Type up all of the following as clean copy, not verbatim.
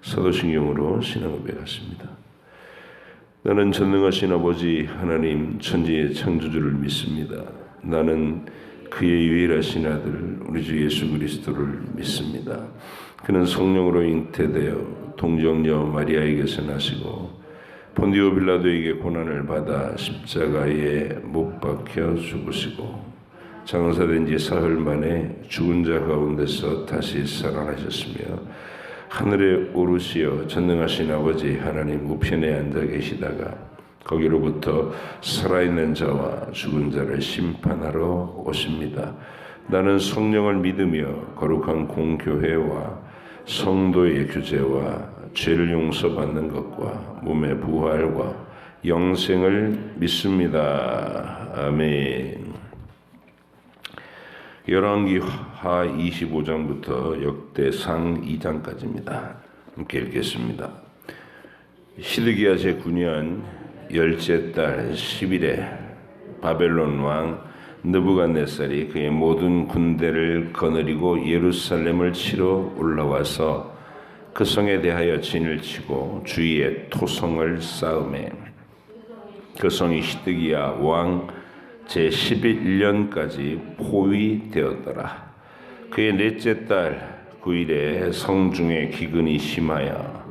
사도신경으로 신앙 고백하십니다. 나는 전능하신 아버지 하나님 천지의 창조주를 믿습니다. 나는 그의 유일하신 아들 우리 주 예수 그리스도를 믿습니다. 그는 성령으로 잉태되어 동정녀 마리아에게서 나시고 본디오 빌라도에게 고난을 받아 십자가에 못 박혀 죽으시고 장사된 지 사흘 만에 죽은 자 가운데서 다시 살아나셨으며 하늘에 오르시어 전능하신 아버지 하나님 우편에 앉아 계시다가 거기로부터 살아있는 자와 죽은 자를 심판하러 오십니다. 나는 성령을 믿으며 거룩한 공교회와 성도의 규제와 죄를 용서받는 것과 몸의 부활과 영생을 믿습니다. 아멘. 열왕기 하 25장부터 역대상 2장까지입니다. 함께 읽겠습니다. 시드기야 제9년 열째 달 10일에 바벨론 왕 느부갓네살이 그의 모든 군대를 거느리고 예루살렘을 치러 올라와서 그 성에 대하여 진을 치고 주위에 토성을 쌓음에 그 성이 시드기야 왕 제11년까지 포위되었더라. 그의 넷째 달 9일에 성중에 기근이 심하여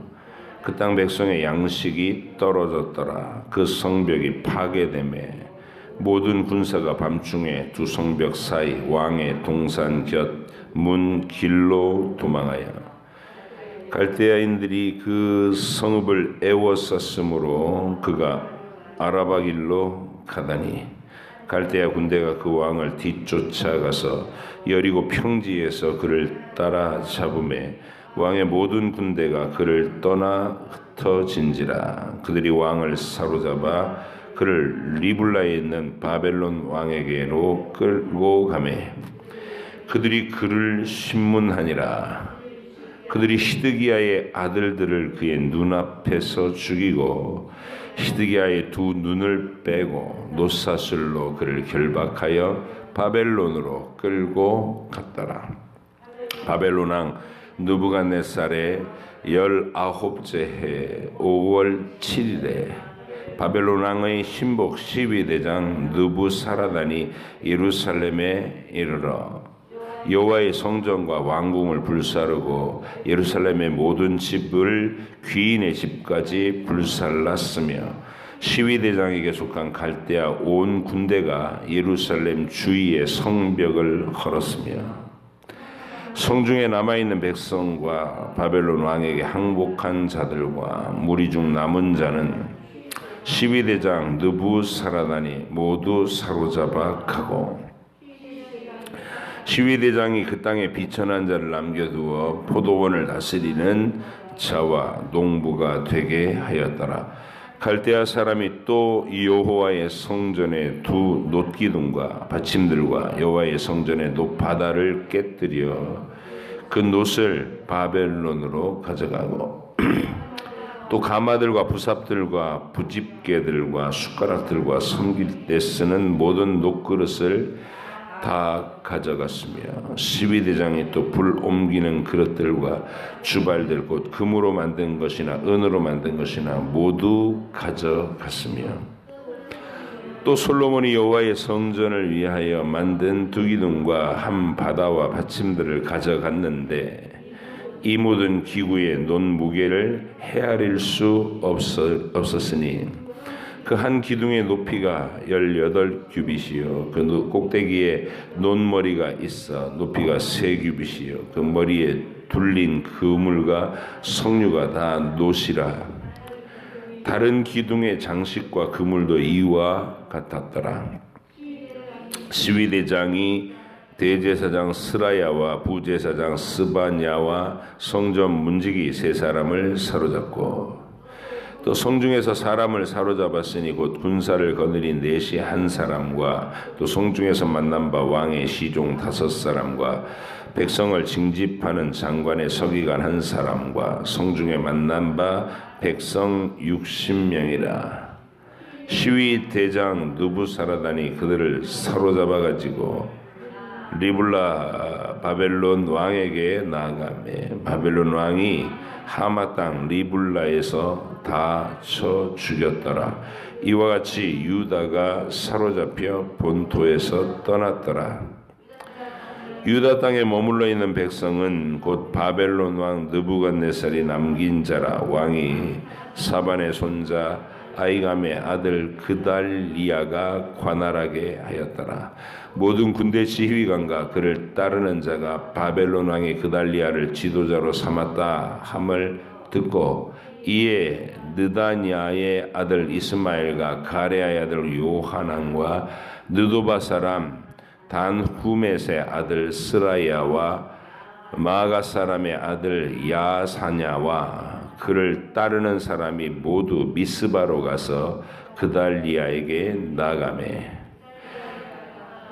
그 땅 백성의 양식이 떨어졌더라. 그 성벽이 파괴되매 모든 군사가 밤중에 두 성벽 사이 왕의 동산 곁 문 길로 도망하여 갈대아인들이 그 성읍을 에워쌌으므로 그가 아라바 길로 가다니 갈대아 군대가 그 왕을 뒤쫓아가서 여리고 평지에서 그를 따라잡음에 왕의 모든 군대가 그를 떠나 흩어진지라. 그들이 왕을 사로잡아 그를 리블라에 있는 바벨론 왕에게로 끌고 가매 그들이 그를 신문하니라. 그들이 시드기야의 아들들을 그의 눈앞에서 죽이고 시드기야의 두 눈을 빼고 놋사슬로 그를 결박하여 바벨론으로 끌고 갔더라. 바벨론 왕 느부갓네살의 19째 해 5월 7일에 바벨론 왕의 신복 12대장 느부사라단이 예루살렘에 이르러 여호와의 성전과 왕궁을 불사르고 예루살렘의 모든 집을 귀인의 집까지 불살랐으며 시위대장에게 속한 갈대아 온 군대가 예루살렘 주위의 성벽을 헐었으며 성중에 남아있는 백성과 바벨론 왕에게 항복한 자들과 무리 중 남은 자는 시위대장 느부사라단이 모두 사로잡아 가고 시위대장이 그 땅에 비천한 자를 남겨두어 포도원을 다스리는 자와 농부가 되게 하였더라. 갈대아 사람이 또 여호와의 성전의 두 놋기둥과 받침들과 여호와의 성전의 놋바다를 깨뜨려 그 놋을 바벨론으로 가져가고 또 가마들과 부삽들과 부집개들과 숟가락들과 섬길 때 쓰는 모든 놋그릇을 다 가져갔으며 시위대장이 또 불 옮기는 그릇들과 주발들 곧 금으로 만든 것이나 은으로 만든 것이나 모두 가져갔으며 또 솔로몬이 여호와의 성전을 위하여 만든 두 기둥과 한 바다와 받침들을 가져갔는데 이 모든 기구의 논 무게를 헤아릴 수 없었으니 그 한 기둥의 높이가 18규빗이요 그 꼭대기에 논머리가 있어 높이가 3규빗이요 그 머리에 둘린 그물과 석류가 다 놋이라. 다른 기둥의 장식과 그물도 이와 같았더라. 시위대장이 대제사장 스라야와 부제사장 스바냐와 성전 문지기 3사람을 사로잡고 또 성중에서 사람을 사로잡았으니 곧 군사를 거느린 넷이 1사람과 또 성중에서 만난 바 왕의 시종 5사람과 백성을 징집하는 장관의 서기관 1사람과 성중에 만난 바 백성 60명이라. 시위 대장 느부사라단이 그들을 사로잡아 가지고 리블라 바벨론 왕에게 나아가매 바벨론 왕이 하마 땅 리블라에서 다 쳐 죽였더라. 이와 같이 유다가 사로잡혀 본토에서 떠났더라. 유다 땅에 머물러 있는 백성은 곧 바벨론 왕 느부갓네살이 남긴 자라. 왕이 사반의 손자 아이감의 아들 그달리아가 관할하게 하였더라. 모든 군대 지휘관과 그를 따르는 자가 바벨론 왕이 그달리아를 지도자로 삼았다 함을 듣고 이에 느다냐의 아들 이스마엘과 가레아의 아들 요하난과 느도바 사람 단후мет의 아들 스라야와 마가 사람의 아들 야사냐와 그를 따르는 사람이 모두 미스바로 가서 그달리아에게 나가매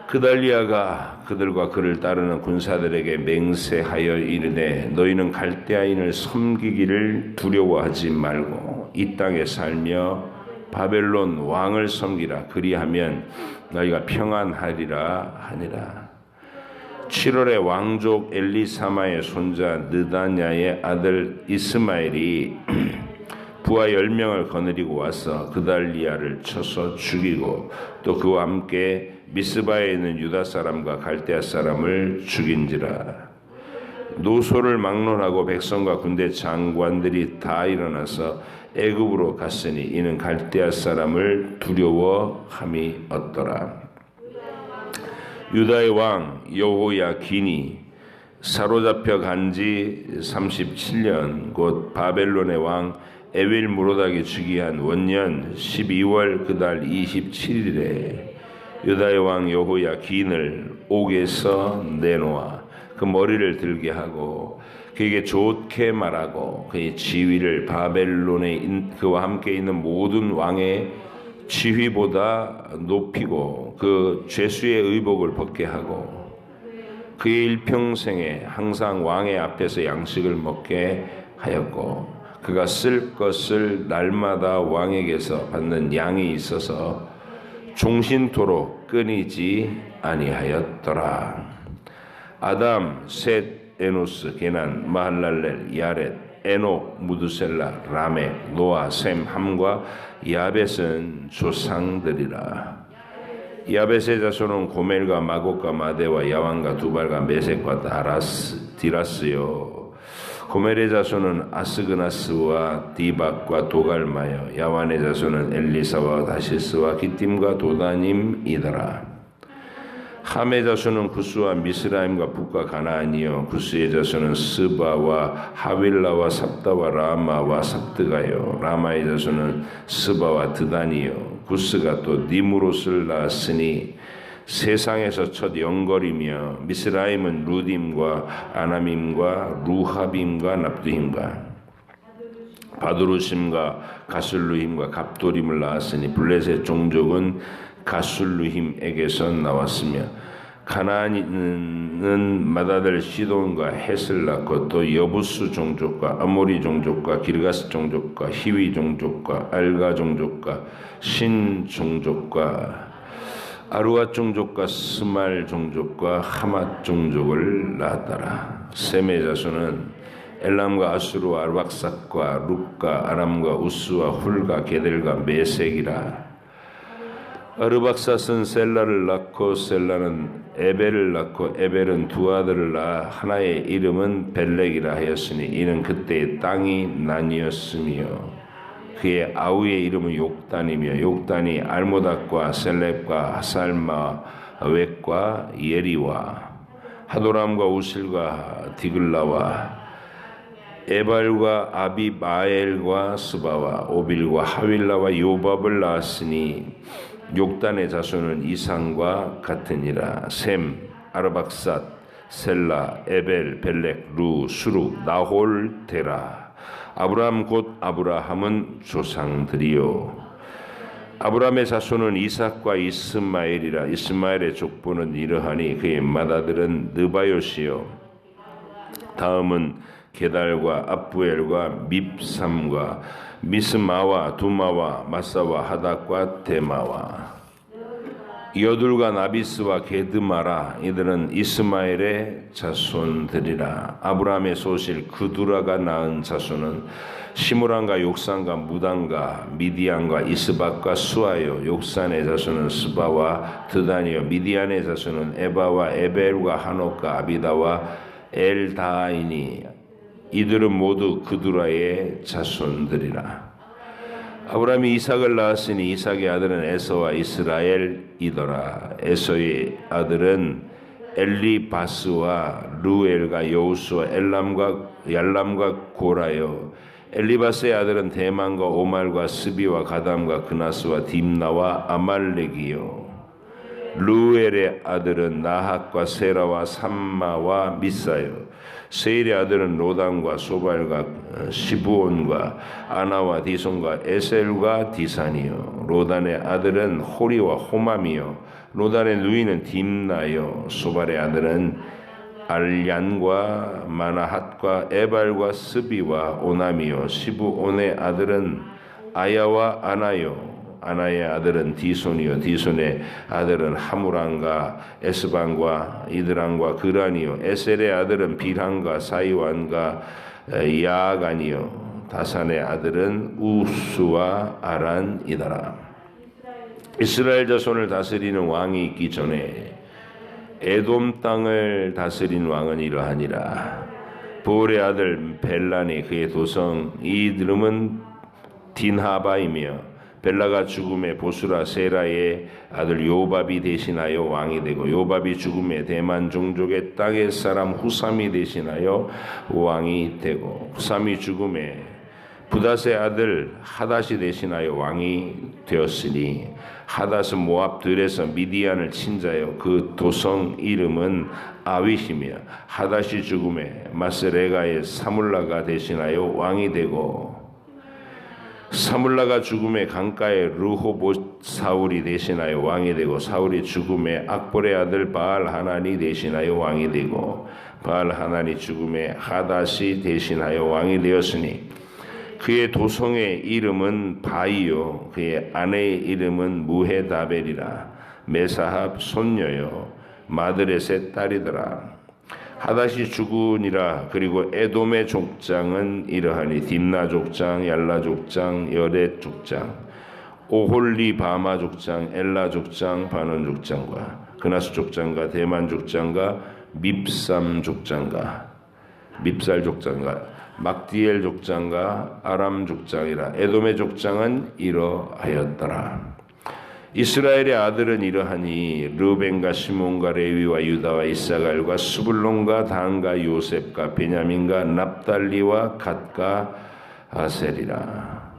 그달리아가 그들과 그를 따르는 군사들에게 맹세하여 이르되 너희는 갈대아인을 섬기기를 두려워하지 말고 이 땅에 살며 바벨론 왕을 섬기라. 그리하면 너희가 평안하리라 하니라. 7월에 왕족 엘리사마의 손자 느다냐의 아들 이스마엘이 부하 10명을 거느리고 와서 그달리아를 쳐서 죽이고 또 그와 함께 미스바에 있는 유다 사람과 갈대아 사람을 죽인지라. 노소를 막론하고 백성과 군대 장관들이 다 일어나서 애굽으로 갔으니 이는 갈대아 사람을 두려워함이 없더라. 유다의 왕 여호야긴이 사로잡혀 간지 37년 곧 바벨론의 왕 에빌무로닥이 즉위한 원년 12월 그달 27일에 유다의 왕 여호야긴을 옥에서 내놓아 그 머리를 들게 하고 그에게 좋게 말하고 그의 지위를 바벨론에 그와 함께 있는 모든 왕의 지위보다 높이고 그 죄수의 의복을 벗게 하고 그의 일평생에 항상 왕의 앞에서 양식을 먹게 하였고 그가 쓸 것을 날마다 왕에게서 받는 양이 있어서 종신토록 끊이지 아니하였더라. 아담, 셋, 에노스, 게난, 마할랄렐, 야렛, 에녹, 무드셀라, 라멕, 노아, 셈, 함과 야벳은 조상들이라. 야벳의 자손은 고멜과 마곡과 마대와 야완과 두발과 메섹과 디라스요. 고멜의 자손은 아스그나스와 디박과 도갈마요. 야완의 자손은 엘리사와 다시스와 기띔과 도다님이더라. 함의 자손은 구스와 미스라임과 북과 가나안이요. 구스의 자손은 스바와 하윌라와 삽다와 라마와 삽드가요. 라마의 자손은 스바와 드단이요. 구스가 또 니무롯을 낳았으니 세상에서 첫 영걸이며 미스라임은 루딤과 아나밈과 루하빔과 납두힘과 바두루심과 가술루힘과 갑도림을 낳았으니 블레셋 종족은 가술루힘에게서 나왔으며 가나안은 맏아들 시돈과 헷을 낳고 또 여부스 종족과 아모리 종족과 기르가스 종족과 히위 종족과 알가 종족과 신 종족과 아루아 종족과 스말 종족과 하맛 종족을 낳았더라. 셈의 자손은 엘람과 아수르와 알박삭과 룩과 아람과 우스와 훌과 게델과 메색이라. 아르박삿은 셀라를 낳고 셀라는 에벨을 낳고 에벨은 두 아들을 낳아 하나의 이름은 벨렉이라 하였으니 이는 그때의 땅이 나뉘었으며 그의 아우의 이름은 욕단이며 욕단이 알모닥과 셀렙과 하살마웻과 예리와 하도람과 우실과 디글라와 에발과 아비마엘과 스바와 오빌과 하윌라와 요밥을 낳았으니 욕단의 자손은 이상과 같으니라. 셈, 아르박삿, 셀라, 에벨, 벨렉, 루, 수룩, 나홀, 데라. 아브라함 곧 아브라함은 조상들이요. 아브라함의 자손은 이삭과 이스마엘이라. 이스마엘의 족보는 이러하니 그의 맏아들은 느바요시요. 다음은 게달과 압부엘과 밉삼과 미스마와 두마와 마사와 하닥과 데마와 여둘과 나비스와 게드마라 이들은 이스마엘의 자손들이라. 아브라함의 소실 그두라가 낳은 자손은 시므란과 욕산과 무단과 미디안과 이스박과 수아요. 욕산의 자손은 스바와 드단이요. 미디안의 자손은 에바와 에벨과 하녹과 아비다와 엘다이니. 이들은 모두 그두라의 자손들이라. 아브라함이 이삭을 낳았으니 이삭의 아들은 에서와 이스라엘이더라. 에서의 아들은 엘리바스와 루엘과 여우스와 얄람과 고라요. 엘리바스의 아들은 대만과 오말과 스비와 가담과 그나스와 딥나와 아말렉이요. 루엘의 아들은 나핫과 세라와 삼마와 미사요. 세일의 아들은 로단과 소발과 시부온과 아나와 디손과 에셀과 디산이요. 로단의 아들은 호리와 호맘이요. 로단의 누이는 딥나요. 소발의 아들은 알얀과 마나핫과 에발과 스비와 오남이요. 시부온의 아들은 아야와 아나요. 아나의 아들은 디손이요. 디손의 아들은 하무란과 에스반과 이드란과 그란이요. 에셀의 아들은 비란과 사이완과 야간이요. 다산의 아들은 우스와 아란이더라. 이스라엘 자손을 다스리는 왕이 있기 전에 에돔 땅을 다스린 왕은 이러하니라. 보울의 아들 벨란이 그의 도성, 이 이름은 딘하바이며 벨라가 죽음에 보수라 세라의 아들 요밥이 대신하여 왕이 되고 요밥이 죽음에 대만 종족의 땅의 사람 후삼이 대신하여 왕이 되고 후삼이 죽음에 부닷의 아들 하닷이 대신하여 왕이 되었으니 하닷은 모압 들에서 미디안을 친 자요. 그 도성 이름은 아윗이며 하닷이 죽음에 마스레가의 사물라가 대신하여 왕이 되고 사물라가 죽음에 강가에 르호봇 사울이 대신하여 왕이 되고 사울이 죽음에 악볼의 아들 바알 하난이 대신하여 왕이 되고 바알 하난이 죽음에 하닷이 대신하여 왕이 되었으니 그의 도성의 이름은 바이요 그의 아내의 이름은 무헤다벨이라. 메사합 손녀요 마드렛의 딸이더라. 하닷이 죽으니라. 그리고 에돔의 족장은 이러하니 딥나 족장, 얄라 족장, 여렛 족장, 오홀리 바마 족장, 엘라 족장, 바논 족장과 그나스 족장과 대만 족장과 밉삼 족장과 밉살 족장과 막디엘 족장과 아람 족장이라. 에돔의 족장은 이러하였더라. 이스라엘의 아들은 이러하니 르벤과 시몬과 레위와 유다와 이사갈과 스불론과 단과 요셉과 베냐민과 납달리와 갓과 아셀이라.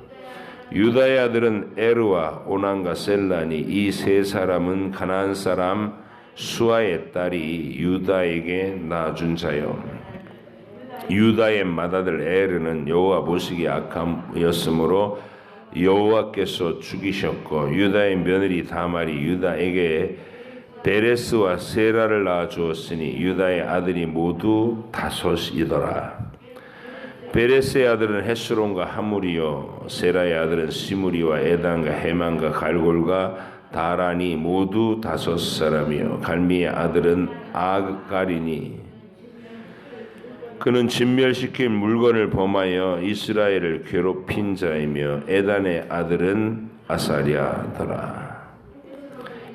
유다의 아들은 에르와 오난과 셀란이. 이 세 사람은 가나안 사람 수아의 딸이 유다에게 낳아준 자요. 유다의 맏아들 에르는 여호와 보시기에 악함이었으므로 여호와께서 죽이셨고 유다의 며느리 다말이 유다에게 베레스와 세라를 낳아 주었으니 유다의 아들이 모두 5이더라. 베레스의 아들은 헤스론과 하물이요 세라의 아들은 시므리와 에단과 헤만과 갈골과 다란이 모두 5사람이요 갈미의 아들은 아가리니 그는 진멸시킨 물건을 범하여 이스라엘을 괴롭힌 자이며 에단의 아들은 아사랴더라.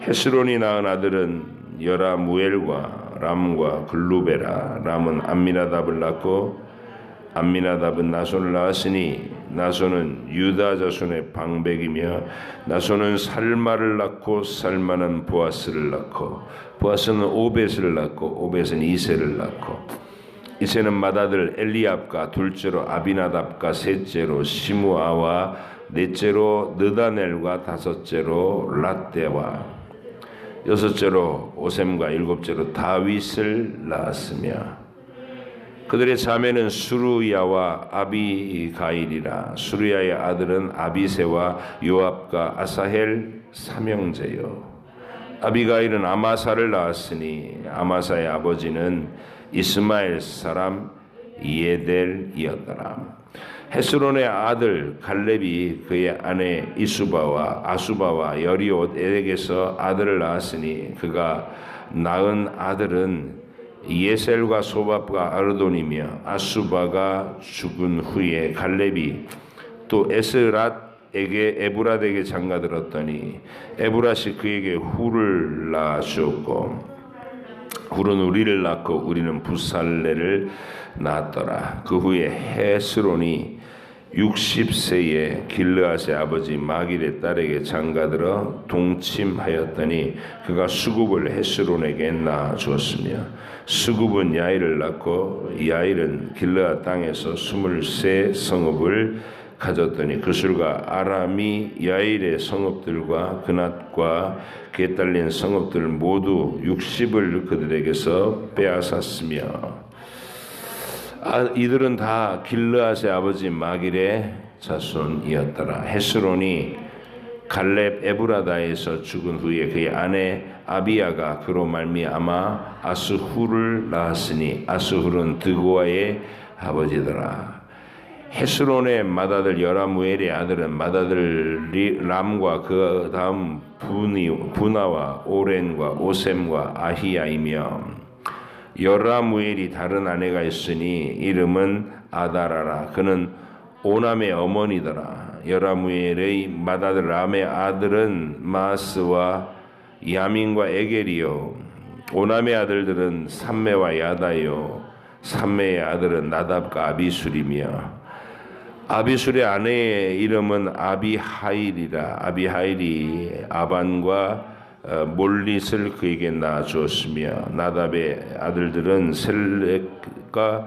헤스론이 낳은 아들은 여라무엘과 람과 글루베라. 람은 암미나답을 낳고 암미나답은 나손을 낳았으니 나손은 유다 자손의 방백이며 나손은 살마를 낳고 살마는 보아스를 낳고 보아스는 오벳을 낳고 오벳은 이세를 낳고 이세는 맏아들 엘리압과 둘째로 아비나답과 셋째로 시므아와 넷째로 느다넬과 다섯째로 랏대와 여섯째로 오셈과 일곱째로 다윗을 낳았으며 그들의 자매는 수루야와 아비가일이라. 수루야의 아들은 아비세와 요압과 아사헬 삼형제요. 아비가일은 아마사를 낳았으니 아마사의 아버지는 이스마엘 사람 이에델이었더라. 헤스론의 아들 갈렙이 그의 아내 이수바와 아수바와 여리옷에게서 아들을 낳았으니 그가 낳은 아들은 예셀과 소밥과 아르돈이며 아수바가 죽은 후에 갈렙이 또 에스랏에게 에브랏에게 장가들었더니 에브랏이 그에게 훌을 낳아주었고 훌은 우리를 낳고 우리는 부살레를 낳았더라. 그 후에 헤스론이 60세에 길르앗의 아버지 마길의 딸에게 장가들어 동침하였더니 그가 수굽을 헤스론에게 낳아주었으며 수굽은 야일을 낳고 야일은 길르앗 땅에서 23 성읍을 가졌더니 그술과 아람이 야일의 성읍들과 그낫과 그에 딸린 성읍들 모두 60을 그들에게서 빼앗았으며 이들은 다 길르앗의 아버지 마길의 자손이었더라. 헤스론이 갈렙 에브라다에서 죽은 후에 그의 아내 아비야가 그로 말미암아 아스훌을 낳았으니 아스훌은 드고아의 아버지더라. 헤스론의 맏아들 여라무엘의 아들은 맏아들 람과 그 다음 부나와 오렌과 오셈과 아히야이며 여라무엘이 다른 아내가 있으니 이름은 아다라라. 그는 오남의 어머니더라. 여라무엘의 맏아들 람의 아들은 마스와 야민과 에겔이요 오남의 아들들은 삼메와 야다요 삼메의 아들은 나답과 아비술이며 아비술의 아내의 이름은 아비하일이라. 아비하일이 아반과 몰릿을 그에게 낳아주었으며 나답의 아들들은 셀렛과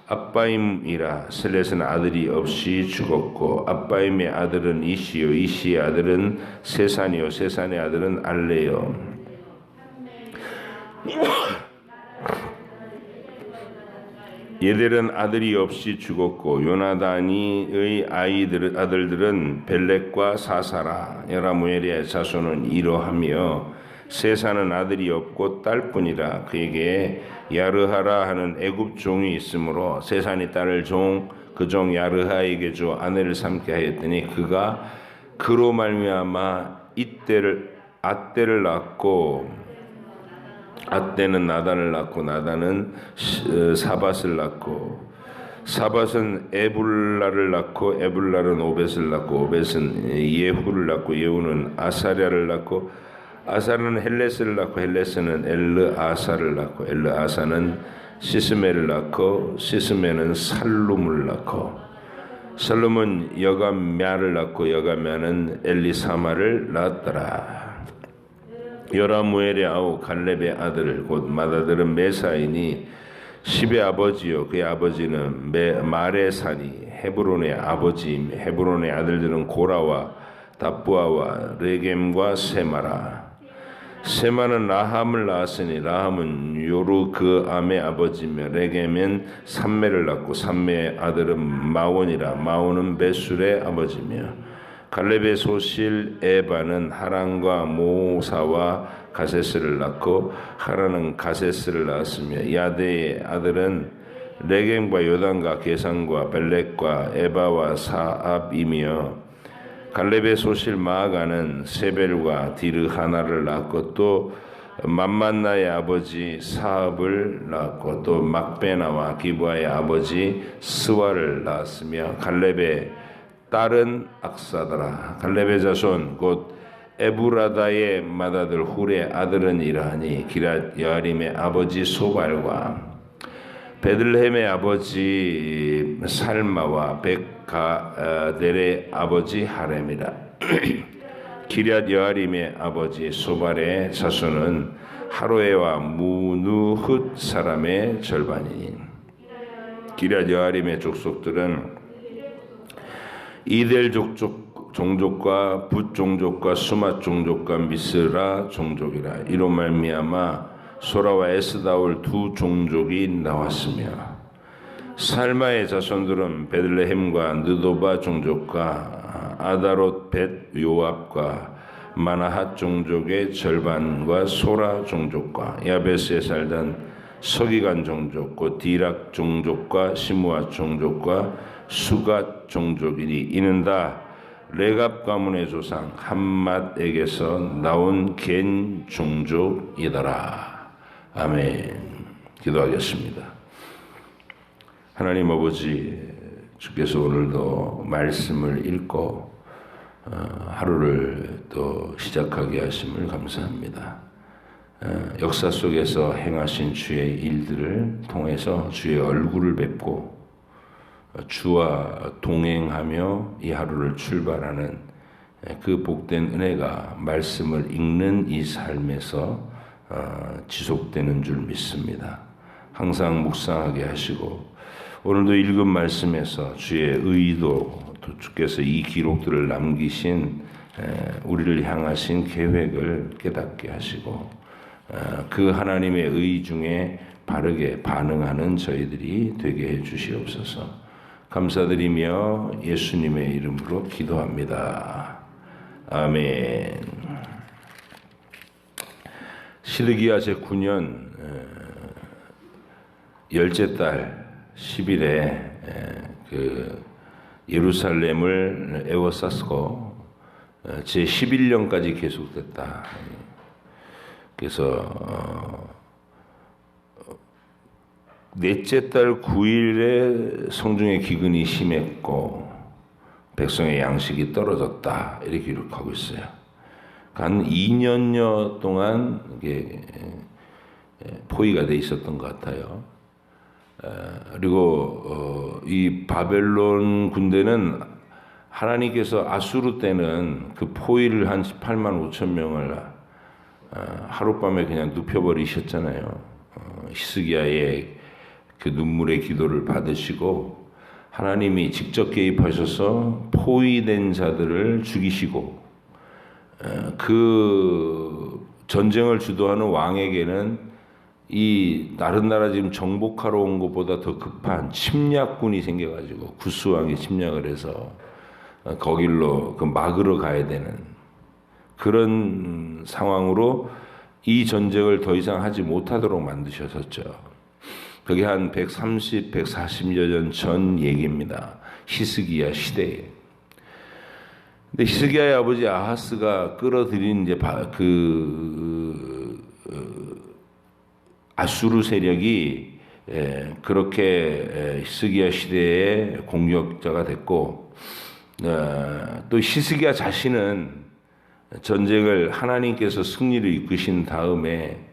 압바임이라. 셀렛은 아들이 없이 죽었고 압바임의 아들은 이시요 이시의 아들은 세산이요 세산의 아들은 알레요. 얘들은 아들이 없이 죽었고 요나단이의 아들들은 벨렉과 사사라. 여라무엘의 자손은 이러하며 세사는 아들이 없고 딸뿐이라. 그에게 야르하라 하는 애굽 종이 있으므로 세산이 딸을 그 종 야르하에게 줘 아내를 삼게 하였더니 그가 그로 말미암아 앗대를 낳고 앗대는 나단을 낳고 나단은 사밧을 낳고 사밧은 에불라를 낳고 에불라는 오벳을 낳고 오벳은 예후를 낳고 예후는 아사랴를 낳고 아사는 헬레스를 낳고 헬레스는 엘르아사를 낳고 엘르아사는 시스메를 낳고 시스메는 살룸을 낳고 살룸은 여가мя를 낳고 여가мя는 엘리사마를 낳았더라. 여라무엘의 아우 갈렙의 아들 곧 맏아들은 메사이니 10의 아버지요 그의 아버지는 마레사니 헤브론의 아버지임. 헤브론의 아들들은 고라와 답부아와 레겜과 세마라. 세마는 라함을 낳았으니 라함은 요르그암의 아버지며 레겜은 삼메를 낳고 삼메의 아들은 마원이라. 마원은 베술의 아버지며 갈렙의 소실 에바는 하란과 모사와 가세스를 낳고 하란은 가세스를 낳았으며 야데의 아들은 레겜과 요단과 게산과 벨렉과 에바와 사압이며 갈렙의 소실 마아가는 세벨과 디르하나를 낳고 또 맘만나의 아버지 사압을 낳고 또 막베나와 기브아의 아버지 스와를 낳았으며 갈렙의 딸은 악사더라. 갈렙의 자손 곧 에브라다의 맏아들 훌의 아들은 이러하니 기랏 여아림의 아버지 소발과 베들레헴의 아버지 살마와 백가델의 아버지 하렘이라. 기럇 여아림의 아버지 소발의 자손은 하로에와 무누훗 사람의 절반이니 기럇 여아림의 족속들은 이델 종족과 붓 종족과 수맛 종족과 미스라 종족이라. 이로 말미암아 소라와 에스다올 두 종족이 나왔으며 살마의 자손들은 베들레헴과 느도바 종족과 아다롯 벳 요압과 마나핫 종족의 절반과 소라 종족과 야베스에 살던 서기관 종족 곧 디락 종족과 시므아 종족과 수갓 종족이니 이는 다 레갑 가문의 조상 함맛에게서 나온 겐 종족이더라. 아멘. 기도하겠습니다. 하나님 아버지, 주께서 오늘도 말씀을 읽고 하루를 또 시작하게 하심을 감사합니다. 역사 속에서 행하신 주의 일들을 통해서 주의 얼굴을 뵙고 주와 동행하며 이 하루를 출발하는 그 복된 은혜가 말씀을 읽는 이 삶에서 지속되는 줄 믿습니다. 항상 묵상하게 하시고 오늘도 읽은 말씀에서 주의 의도, 또 주께서 이 기록들을 남기신 우리를 향하신 계획을 깨닫게 하시고 그 하나님의 의 중에 바르게 반응하는 저희들이 되게 해 주시옵소서. 감사드리며 예수님의 이름으로 기도합니다. 아멘. 시드기야 제9년 열째 달 10일에 그 예루살렘을 에워쌌고 제11년까지 계속됐다. 그래서 넷째 달 9일에 성중의 기근이 심했고 백성의 양식이 떨어졌다 이렇게 기록하고 있어요. 한 2년여 동안 이게 포위가 돼 있었던 것 같아요. 그리고 이 바벨론 군대는 하나님께서 아수르 때는 그 포위를 한 18만 5천 명을 하룻밤에 그냥 눕혀버리셨잖아요. 히스기야의 그 눈물의 기도를 받으시고 하나님이 직접 개입하셔서 포위된 자들을 죽이시고 그 전쟁을 주도하는 왕에게는 이 다른 나라 지금 정복하러 온 것보다 더 급한 침략군이 생겨가지고 구스왕이 침략을 해서 거길로 그 막으러 가야 되는 그런 상황으로 이 전쟁을 더 이상 하지 못하도록 만드셨었죠. 그게 한 130, 140여 년 전 얘기입니다. 히스기야 시대에. 근데 히스기야의 아버지 아하스가 끌어들인 이제 아수르 세력이 그렇게 히스기야 시대의 공격자가 됐고 또 히스기야 자신은 전쟁을 하나님께서 승리를 이끄신 다음에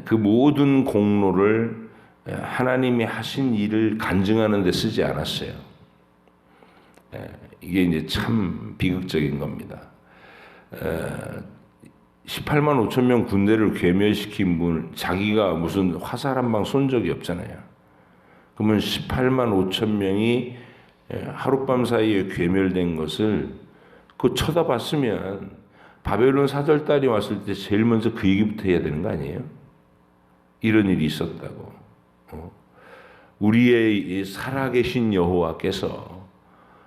그 모든 공로를 하나님이 하신 일을 간증하는 데 쓰지 않았어요. 이게 이제 참 비극적인 겁니다. 18만 5천 명 군대를 괴멸시킨 분, 자기가 무슨 화살 한 방 쏜 적이 없잖아요. 그러면 18만 5천 명이 하룻밤 사이에 괴멸된 것을 그 쳐다봤으면 바벨론 사절단이 왔을 때 제일 먼저 그 얘기부터 해야 되는 거 아니에요? 이런 일이 있었다고. 우리의 살아계신 여호와께서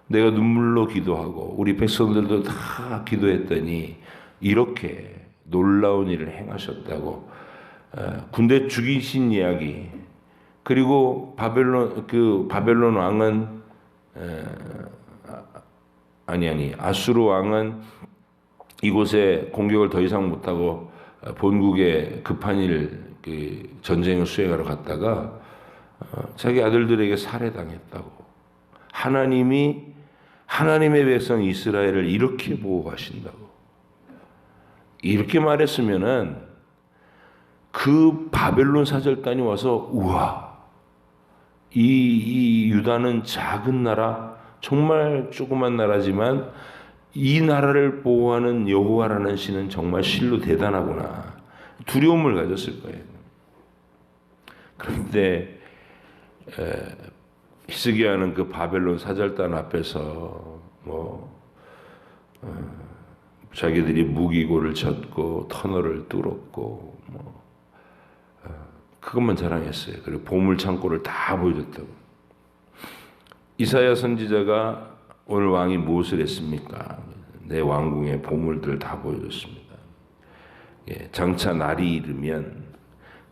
내가 눈물로 기도하고 우리 백성들도 다 기도했더니 이렇게 놀라운 일을 행하셨다고 군대 죽이신 이야기 그리고 바벨론 왕은 아수르 왕은 이곳에 공격을 더 이상 못하고 본국에 급한 일 전쟁을 수행하러 갔다가 자기 아들들에게 살해당했다고. 하나님의 백성 이스라엘을 이렇게 보호하신다고. 이렇게 말했으면은 그 바벨론 사절단이 와서 우와, 이 유다는 작은 나라, 정말 조그만 나라지만 이 나라를 보호하는 여호와라는 신은 정말 실로 대단하구나. 두려움을 가졌을 거예요. 그런데 히스기야는 그 바벨론 사절단 앞에서 자기들이 무기고를 쳤고 터널을 뚫었고 그것만 자랑했어요. 그리고 보물 창고를 다 보여줬다고. 이사야 선지자가 오늘 왕이 무엇을 했습니까? 내 왕궁의 보물들을 다 보여줬습니다. 장차 날이 이르면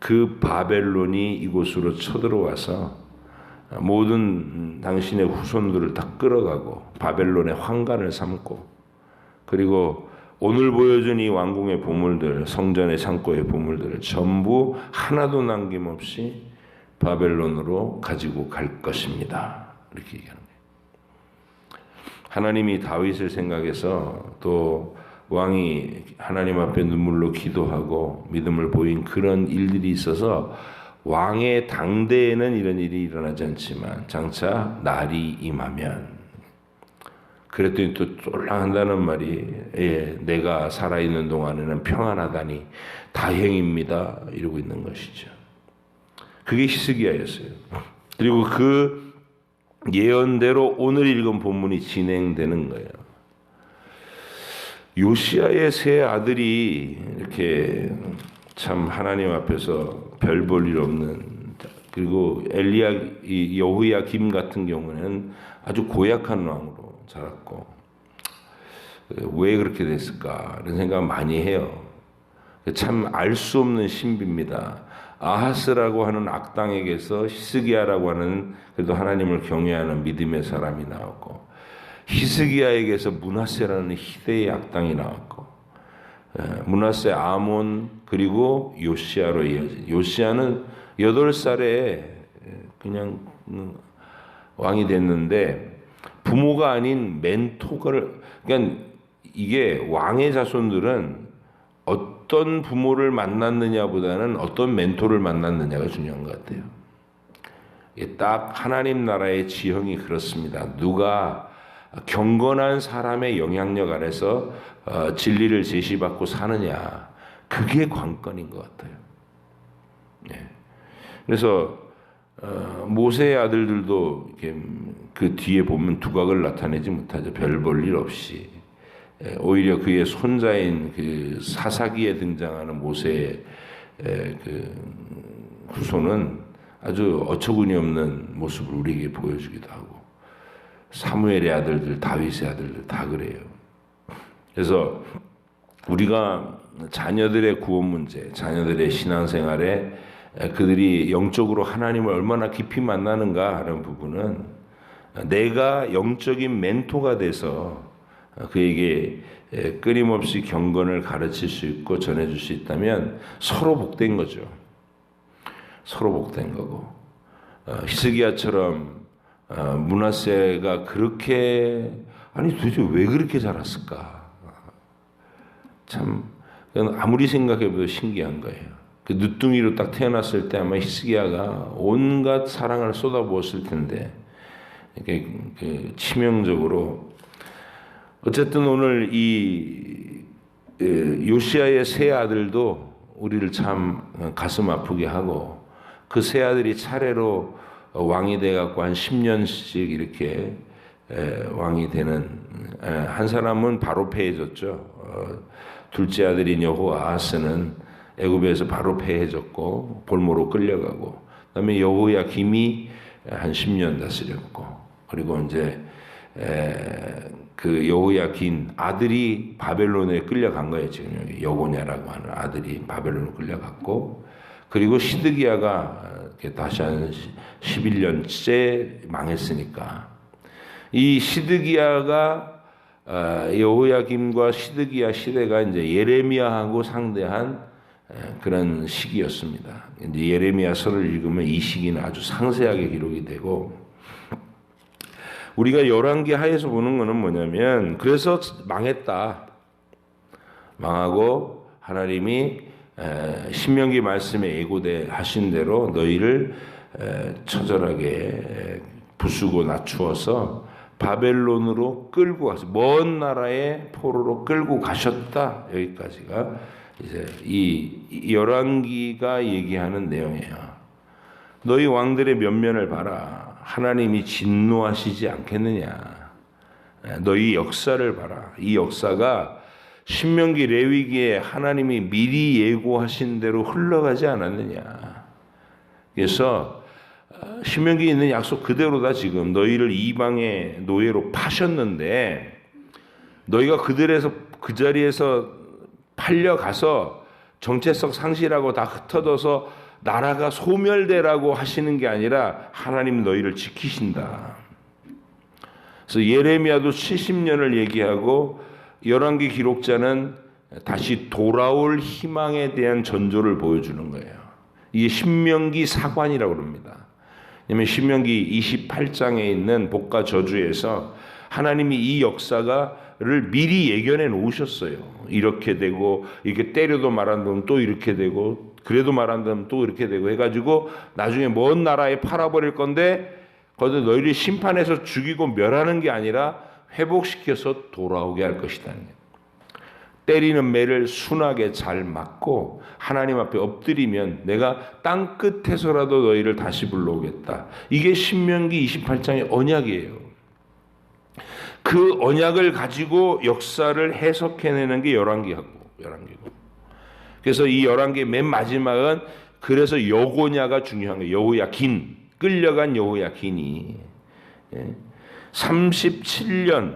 그 바벨론이 이곳으로 쳐들어와서 모든 당신의 후손들을 다 끌어가고 바벨론의 환관을 삼고, 그리고 오늘 보여준 이 왕궁의 보물들, 성전의 창고의 보물들을 전부 하나도 남김없이 바벨론으로 가지고 갈 것입니다. 이렇게 얘기하는 거예요. 하나님이 다윗을 생각해서 또 왕이 하나님 앞에 눈물로 기도하고 믿음을 보인 그런 일들이 있어서 왕의 당대에는 이런 일이 일어나지 않지만 장차 날이 임하면, 그랬더니 또 쫄랑한다는 말이, 내가 살아있는 동안에는 평안하다니 다행입니다, 이러고 있는 것이죠. 그게 히스기야였어요. 그리고 그 예언대로 오늘 읽은 본문이 진행되는 거예요. 요시야의 세 아들이 이렇게 참 하나님 앞에서 별 볼 일 없는, 그리고 여호야김 같은 경우는 아주 고약한 왕으로 자랐고, 왜 그렇게 됐을까 이런 생각 많이 해요. 참 알 수 없는 신비입니다. 아하스라고 하는 악당에게서 히스기야라고 하는 그래도 하나님을 경외하는 믿음의 사람이 나왔고, 히스기야에게서 므낫세라는 희대의 악당이 나왔고, 므낫세, 아몬, 그리고 요시야로 이어진, 요시야는 8살에 그냥 왕이 됐는데 부모가 아닌 멘토를, 그러니까 이게 왕의 자손들은 어떤 부모를 만났느냐보다는 어떤 멘토를 만났느냐가 중요한 것 같아요. 이게 딱 하나님 나라의 지형이 그렇습니다. 누가 경건한 사람의 영향력 아래서 진리를 제시받고 사느냐, 그게 관건인 것 같아요. 네. 그래서 모세의 아들들도 이렇게 그 뒤에 보면 두각을 나타내지 못하죠. 별 볼 일 없이. 오히려 그의 손자인 그 사사기에 등장하는 모세의 그 후손은 아주 어처구니 없는 모습을 우리에게 보여주기도 하고, 사무엘의 아들들, 다윗의 아들들 다 그래요. 그래서 우리가 자녀들의 구원 문제, 자녀들의 신앙생활에 그들이 영적으로 하나님을 얼마나 깊이 만나는가 하는 부분은 내가 영적인 멘토가 돼서 그에게 끊임없이 경건을 가르칠 수 있고 전해줄 수 있다면 서로 복된 거죠. 서로 복된 거고, 히스기야처럼 므낫세가 그렇게, 아니 도대체 왜 그렇게 자랐을까? 참 아무리 생각해봐도 신기한 거예요. 그 늦둥이로 딱 태어났을 때 아마 히스기야가 온갖 사랑을 쏟아부었을 텐데, 이렇게 치명적으로. 어쨌든 오늘 이 요시야의 세 아들도 우리를 참 가슴 아프게 하고, 그 세 아들이 차례로 왕이 돼갖고 한 10년씩 이렇게 왕이 되는, 한 사람은 바로 패해졌죠. 둘째 아들인 여호아하스는 애굽에서 바로 패해졌고 볼모로 끌려가고, 그다음에 여호야김이 한 10년 다스렸고, 그리고 이제 그 여호야긴 아들이 바벨론에 끌려간 거예요. 지금 여기 여고냐라고 하는 아들이 바벨론에 끌려갔고, 그리고 시드기야가 다시 한 11년째 망했으니까, 이 시드기야가 여호야김과 시드기야 시대가 이제 예레미야하고 상대한 그런 시기였습니다. 이제 예레미야서를 읽으면 이 시기는 아주 상세하게 기록이 되고, 우리가 열왕기 하에서 보는 것은 뭐냐면, 그래서 망했다. 망하고 하나님이 신명기 말씀에 예고돼 하신 대로 너희를 처절하게 부수고 낮추어서 바벨론으로 끌고 가서 먼 나라의 포로로 끌고 가셨다. 여기까지가 이제 이 열왕기가 얘기하는 내용이에요. 너희 왕들의 면면을 봐라. 하나님이 진노하시지 않겠느냐. 너희 역사를 봐라. 이 역사가 신명기 레위기에 하나님이 미리 예고하신 대로 흘러가지 않았느냐. 그래서 신명기에 있는 약속 그대로다. 지금 너희를 이방의 노예로 파셨는데, 너희가 그 자리에서 팔려가서 정체성 상실하고 다 흩어져서 나라가 소멸되라고 하시는 게 아니라 하나님 너희를 지키신다. 그래서 예레미야도 70년을 얘기하고 열왕기 기록자는 다시 돌아올 희망에 대한 전조를 보여주는 거예요. 이게 신명기 사관이라고 합니다. 왜냐하면 신명기 28장에 있는 복과 저주에서 하나님이 이 역사를 미리 예견해 놓으셨어요. 이렇게 되고 이렇게 때려도 말한다면 또 이렇게 되고 그래도 말한다면 또 이렇게 되고 해가지고 나중에 먼 나라에 팔아버릴 건데 거기서 너희를 심판해서 죽이고 멸하는 게 아니라 회복시켜서 돌아오게 할 것이다. 때리는 매를 순하게 잘 맞고 하나님 앞에 엎드리면 내가 땅 끝에서라도 너희를 다시 불러오겠다. 이게 신명기 28장의 언약이에요. 그 언약을 가지고 역사를 해석해내는 게 열왕기고. 그래서 이 열왕기의 맨 마지막은 그래서 여고냐가 중요한 거예요. 여호야긴, 끌려간 여호야긴이 37년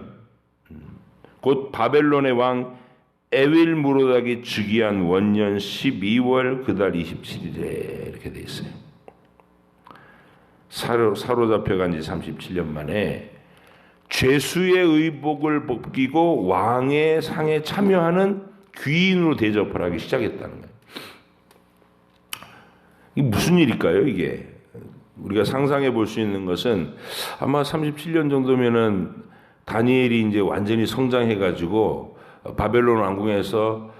곧 바벨론의 왕 에윌무로닥이 즉위한 원년 12월 그달 27일에 이렇게 돼 있어요. 사로잡혀간 지 37년 만에 죄수의 의복을 벗기고 왕의 상에 참여하는 귀인으로 대접을 하기 시작했다는 거예요. 이게 무슨 일일까요? 이게 우리가 상상해 볼 수 있는 것은 아마 37년 정도면은 다니엘이 이제 완전히 성장해 가지고 바벨론 왕궁에서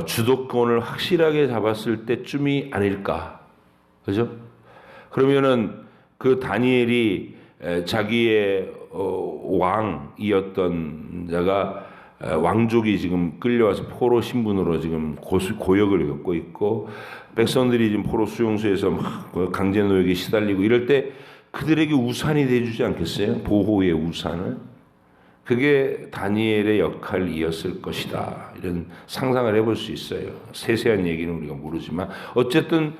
주도권을 확실하게 잡았을 때쯤이 아닐까, 그죠? 그러면은 그 다니엘이 자기의 왕이었던 자가 왕족이 지금 끌려와서 포로 신분으로 지금 고역을 겪고 있고 백성들이 지금 포로 수용소에서 막 강제 노역에 시달리고 이럴 때 그들에게 우산이 돼주지 않겠어요? 보호의 우산을. 그게 다니엘의 역할이었을 것이다. 이런 상상을 해볼 수 있어요. 세세한 얘기는 우리가 모르지만 어쨌든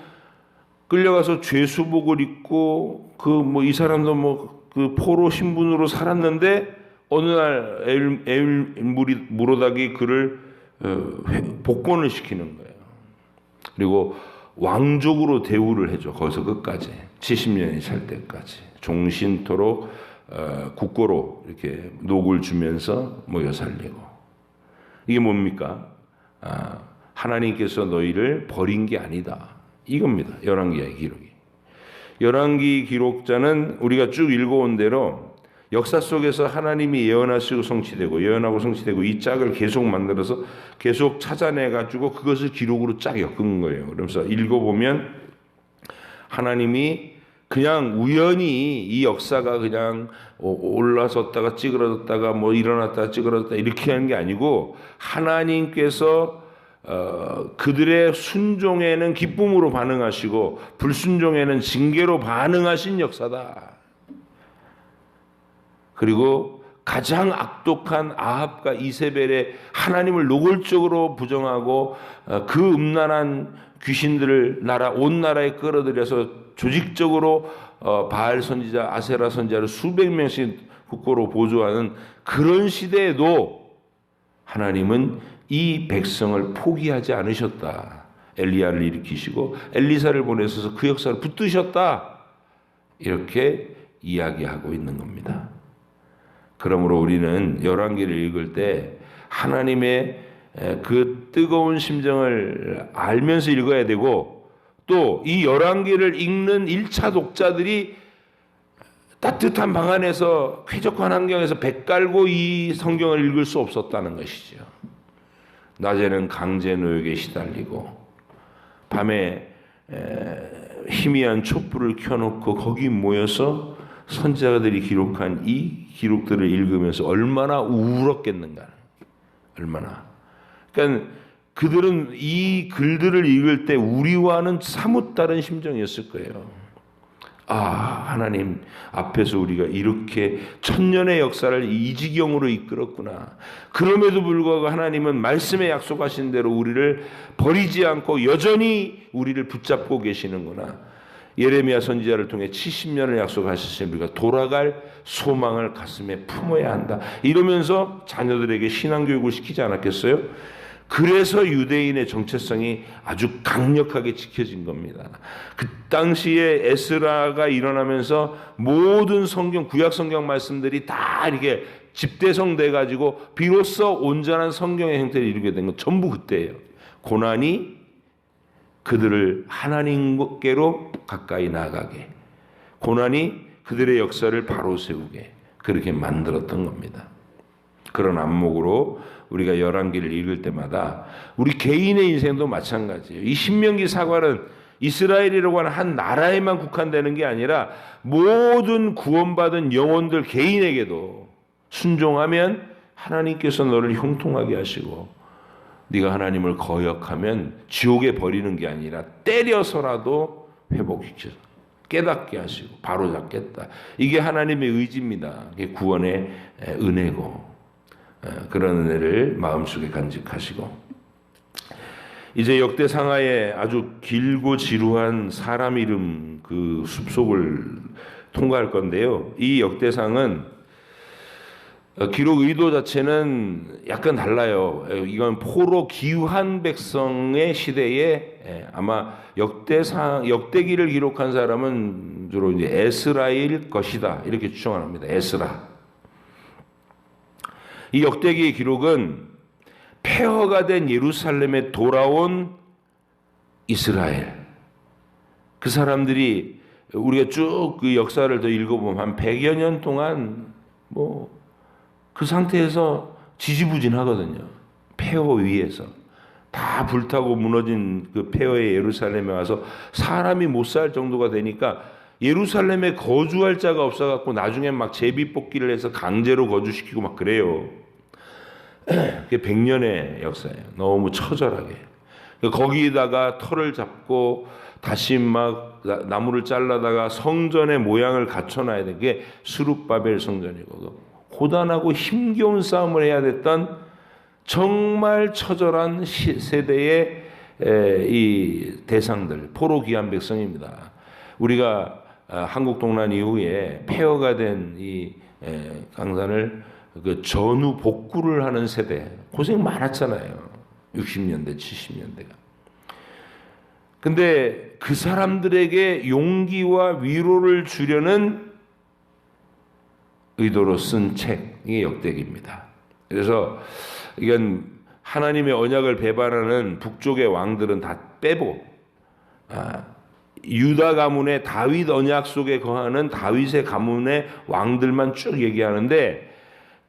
끌려가서 죄수복을 입고 이 사람도 그 포로 신분으로 살았는데 어느 날 에윌무로닥이 그를 복권을 시키는 거예요. 그리고 왕족으로 대우를 해줘. 거기서 끝까지 70년이 살 때까지 종신토록 국고로 이렇게 녹을 주면서 모여 살리고. 이게 뭡니까? 하나님께서 너희를 버린 게 아니다. 이겁니다. 열왕기의 기록이. 열왕기 기록자는 우리가 쭉 읽어온 대로 역사 속에서 하나님이 예언하시고 성취되고 예언하고 성취되고 이 짝을 계속 만들어서 계속 찾아내가지고 그것을 기록으로 쫙 엮은 거예요. 그러면서 읽어보면 하나님이 그냥 우연히 이 역사가 그냥 올라섰다가 찌그러졌다가 일어났다가 찌그러졌다 이렇게 하는 게 아니고 하나님께서 그들의 순종에는 기쁨으로 반응하시고 불순종에는 징계로 반응하신 역사다. 그리고 가장 악독한 아합과 이세벨의 하나님을 노골적으로 부정하고 그 음란한 귀신들을 온 나라에 끌어들여서 조직적으로 바알 선지자, 아세라 선지자를 수백 명씩 국고로 보조하는 그런 시대에도 하나님은 이 백성을 포기하지 않으셨다. 엘리야를 일으키시고 엘리사를 보내셔서 그 역사를 붙드셨다. 이렇게 이야기하고 있는 겁니다. 그러므로 우리는 열왕기를 읽을 때 하나님의 그 뜨거운 심정을 알면서 읽어야 되고 또 이 열왕기를 읽는 1차 독자들이 따뜻한 방 안에서 쾌적한 환경에서 배 깔고 이 성경을 읽을 수 없었다는 것이죠. 낮에는 강제 노역에 시달리고 밤에 희미한 촛불을 켜놓고 거기 모여서 선지자들이 기록한 이 기록들을 읽으면서 얼마나 우울했겠는가. 얼마나. 그러니까 그들은 이 글들을 읽을 때 우리와는 사뭇 다른 심정이었을 거예요. 하나님 앞에서 우리가 이렇게 천년의 역사를 이 지경으로 이끌었구나. 그럼에도 불구하고 하나님은 말씀에 약속하신 대로 우리를 버리지 않고 여전히 우리를 붙잡고 계시는구나. 예레미야 선지자를 통해 70년을 약속하셨으니 우리가 돌아갈 소망을 가슴에 품어야 한다. 이러면서 자녀들에게 신앙교육을 시키지 않았겠어요? 그래서 유대인의 정체성이 아주 강력하게 지켜진 겁니다. 그 당시에 에스라가 일어나면서 모든 성경, 구약 성경 말씀들이 다 이렇게 집대성돼 가지고 비로소 온전한 성경의 형태를 이루게 된 건 전부 그때예요. 고난이 그들을 하나님께로 가까이 나가게, 고난이 그들의 역사를 바로 세우게 그렇게 만들었던 겁니다. 그런 안목으로 우리가 열왕기를 읽을 때마다 우리 개인의 인생도 마찬가지예요. 이 신명기 사관은 이스라엘이라고 하는 한 나라에만 국한되는 게 아니라 모든 구원받은 영혼들 개인에게도 순종하면 하나님께서 너를 형통하게 하시고, 네가 하나님을 거역하면 지옥에 버리는 게 아니라 때려서라도 회복시켜서 깨닫게 하시고 바로잡겠다. 이게 하나님의 의지입니다. 이게 구원의 은혜고, 그런 은혜를 마음속에 간직하시고, 이제 역대상하에 아주 길고 지루한 사람 이름 그 숲속을 통과할 건데요. 이 역대상은 기록 의도 자체는 약간 달라요. 이건 포로 기유한 백성의 시대에 아마 역대기를 기록한 사람은 주로 이제 에스라일 것이다 이렇게 추정합니다. 에스라. 이 역대기의 기록은 폐허가 된 예루살렘에 돌아온 이스라엘, 그 사람들이 우리가 쭉 그 역사를 더 읽어보면 한 100여 년 동안 그 상태에서 지지부진하거든요. 폐허 위에서 다 불타고 무너진 그 폐허의 예루살렘에 와서 사람이 못 살 정도가 되니까 예루살렘에 거주할 자가 없어갖고 나중에 막 제비뽑기를 해서 강제로 거주시키고 막 그래요. 그게 100년의 역사예요. 너무 처절하게. 거기다가 터를 잡고 다시 막 나무를 잘라다가 성전의 모양을 갖춰놔야 돼. 그게 스룹바벨 성전이고, 고단하고 힘겨운 싸움을 해야 됐던 정말 처절한 세대의 이 대상들, 포로 귀한 백성입니다. 우리가 한국 동란 이후에 폐허가 된 이 강산을 그 전후 복구를 하는 세대, 고생 많았잖아요. 60년대, 70년대가. 근데 그 사람들에게 용기와 위로를 주려는 의도로 쓴 책이 역대기입니다. 그래서 이건 하나님의 언약을 배반하는 북쪽의 왕들은 다 빼고 유다 가문의 다윗 언약 속에 거하는 다윗의 가문의 왕들만 쭉 얘기하는데,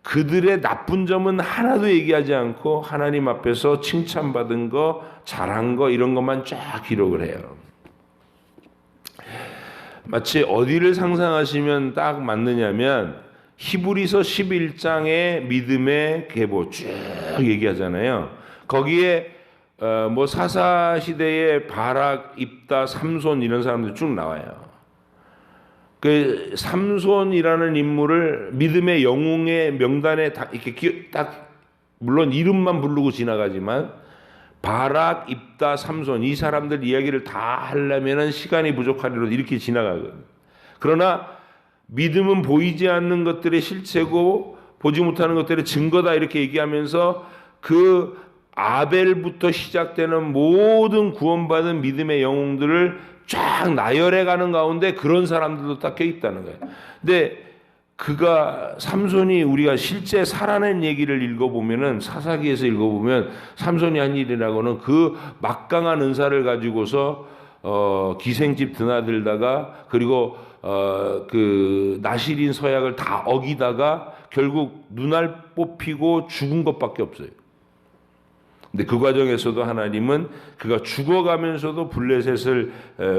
그들의 나쁜 점은 하나도 얘기하지 않고 하나님 앞에서 칭찬받은 거, 잘한 거 이런 것만 쫙 기록을 해요. 마치 어디를 상상하시면 딱 맞느냐면 히브리서 11장의 믿음의 계보 쭉 얘기하잖아요. 거기에 사사 시대의 바락, 입다, 삼손 이런 사람들 쭉 나와요. 그 삼손이라는 인물을 믿음의 영웅의 명단에 이렇게 딱 물론 이름만 부르고 지나가지만 바락, 입다, 삼손 이 사람들 이야기를 다 하려면은 시간이 부족하리로 이렇게 지나가거든요. 그러나 믿음은 보이지 않는 것들의 실체고 보지 못하는 것들의 증거다 이렇게 얘기하면서 그 아벨부터 시작되는 모든 구원받은 믿음의 영웅들을 쫙 나열해 가는 가운데 그런 사람들도 딱 껴있다는 거예요. 근데 그가 삼손이 우리가 실제 살아낸 얘기를 읽어보면은 사사기에서 읽어보면 삼손이 한 일이라고는 그 막강한 은사를 가지고서 기생집 드나들다가 그리고 그 나실인 서약을 다 어기다가 결국 눈알 뽑히고 죽은 것밖에 없어요. 근데 그 과정에서도 하나님은 그가 죽어가면서도 블레셋을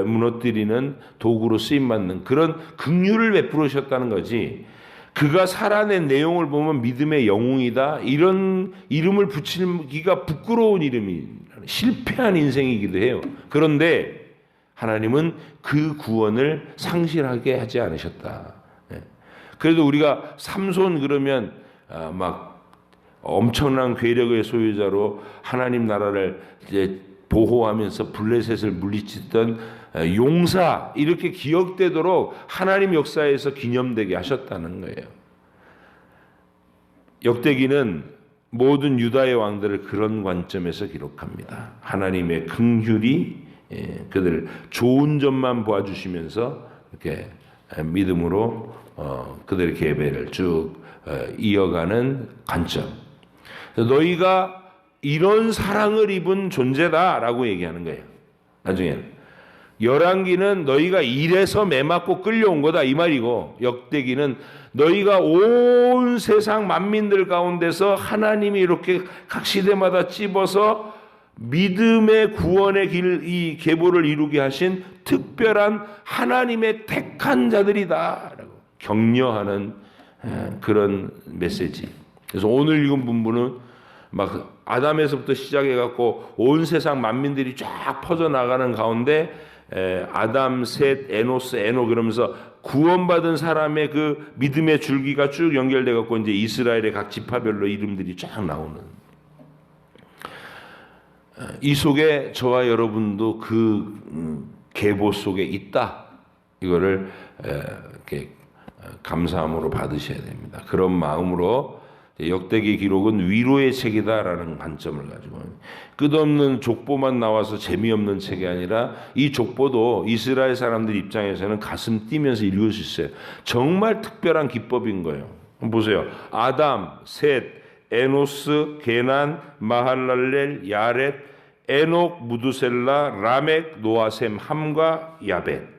무너뜨리는 도구로 쓰임받는 그런 긍휼을 베풀으셨다는 거지, 그가 살아낸 내용을 보면 믿음의 영웅이다 이런 이름을 붙이기가 부끄러운 이름이 실패한 인생이기도 해요. 그런데 하나님은 그 구원을 상실하게 하지 않으셨다. 그래도 우리가 삼손 그러면 막 엄청난 괴력의 소유자로 하나님 나라를 이제 보호하면서 블레셋을 물리치던 용사 이렇게 기억되도록 하나님 역사에서 기념되게 하셨다는 거예요. 역대기는 모든 유다의 왕들을 그런 관점에서 기록합니다. 하나님의 긍휼이 그들 좋은 점만 보아주시면서 이렇게 믿음으로 그들의 계배를 쭉 이어가는 관점. 너희가 이런 사랑을 입은 존재다라고 얘기하는 거예요. 나중에는 열왕기는 너희가 이래서 매맞고 끌려온 거다 이 말이고, 역대기는 너희가 온 세상 만민들 가운데서 하나님이 이렇게 각 시대마다 찝어서 믿음의 구원의 길, 이 계보를 이루게 하신 특별한 하나님의 택한 자들이다라고 격려하는 그런 메시지. 그래서 오늘 읽은 본문은 막 아담에서부터 시작해갖고 온 세상 만민들이 쫙 퍼져나가는 가운데 아담, 셋, 에노스, 에녹 그러면서 구원받은 사람의 그 믿음의 줄기가 쭉 연결돼갖고 이제 이스라엘의 각 지파별로 이름들이 쫙 나오는, 이 속에 저와 여러분도 그 계보 속에 있다. 이거를 이렇게 감사함으로 받으셔야 됩니다. 그런 마음으로 역대기 기록은 위로의 책이다라는 관점을 가지고, 끝없는 족보만 나와서 재미없는 책이 아니라 이 족보도 이스라엘 사람들 입장에서는 가슴 뛰면서 읽을 수 있어요. 정말 특별한 기법인 거예요. 보세요. 아담, 셋, 에노스, 게난, 마할랄렐, 야렛, 에녹, 무두셀라, 라멕, 노아셈, 함과 야벳.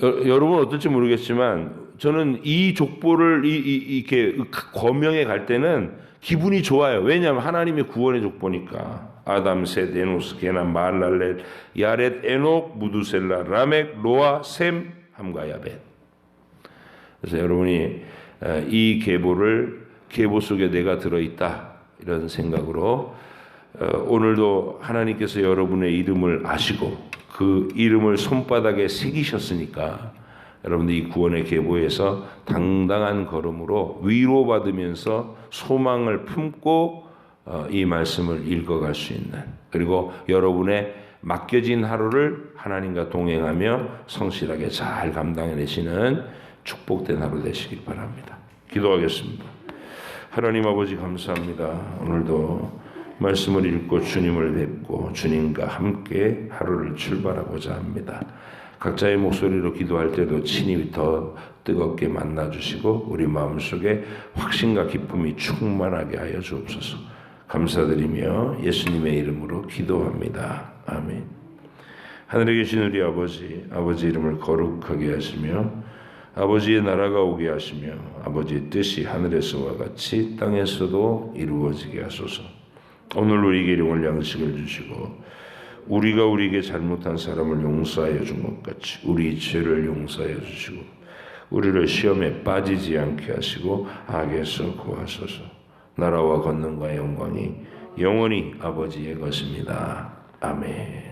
여러분 어떨지 모르겠지만 저는 이 족보를 이렇게 거명해 갈 때는 기분이 좋아요. 왜냐하면 하나님의 구원의 족보니까. 아담, 셋, 에노스, 게난, 마할랄렐, 야렛, 에녹, 무두셀라, 라멕, 노아, 셈, 함과 야벳. 그래서 여러분이 이 계보 속에 내가 들어있다 이런 생각으로 오늘도 하나님께서 여러분의 이름을 아시고 그 이름을 손바닥에 새기셨으니까 여러분들 이 구원의 계보에서 당당한 걸음으로 위로받으면서 소망을 품고 이 말씀을 읽어갈 수 있는, 그리고 여러분의 맡겨진 하루를 하나님과 동행하며 성실하게 잘 감당해내시는 축복된 하루 되시길 바랍니다. 기도하겠습니다. 하나님 아버지 감사합니다. 오늘도 말씀을 읽고 주님을 뵙고 주님과 함께 하루를 출발하고자 합니다. 각자의 목소리로 기도할 때도 친히 더 뜨겁게 만나주시고 우리 마음속에 확신과 기쁨이 충만하게 하여 주옵소서. 감사드리며 예수님의 이름으로 기도합니다. 아멘. 하늘에 계신 우리 아버지, 아버지 이름을 거룩하게 하시며 아버지의 나라가 오게 하시며 아버지의 뜻이 하늘에서와 같이 땅에서도 이루어지게 하소서. 오늘 우리에게 일용할 양식을 주시고 우리가 우리에게 잘못한 사람을 용서하여 준 것 같이 우리 죄를 용서하여 주시고 우리를 시험에 빠지지 않게 하시고 악에서 구하소서. 나라와 권능과 영광이 영원히 아버지의 것입니다. 아멘.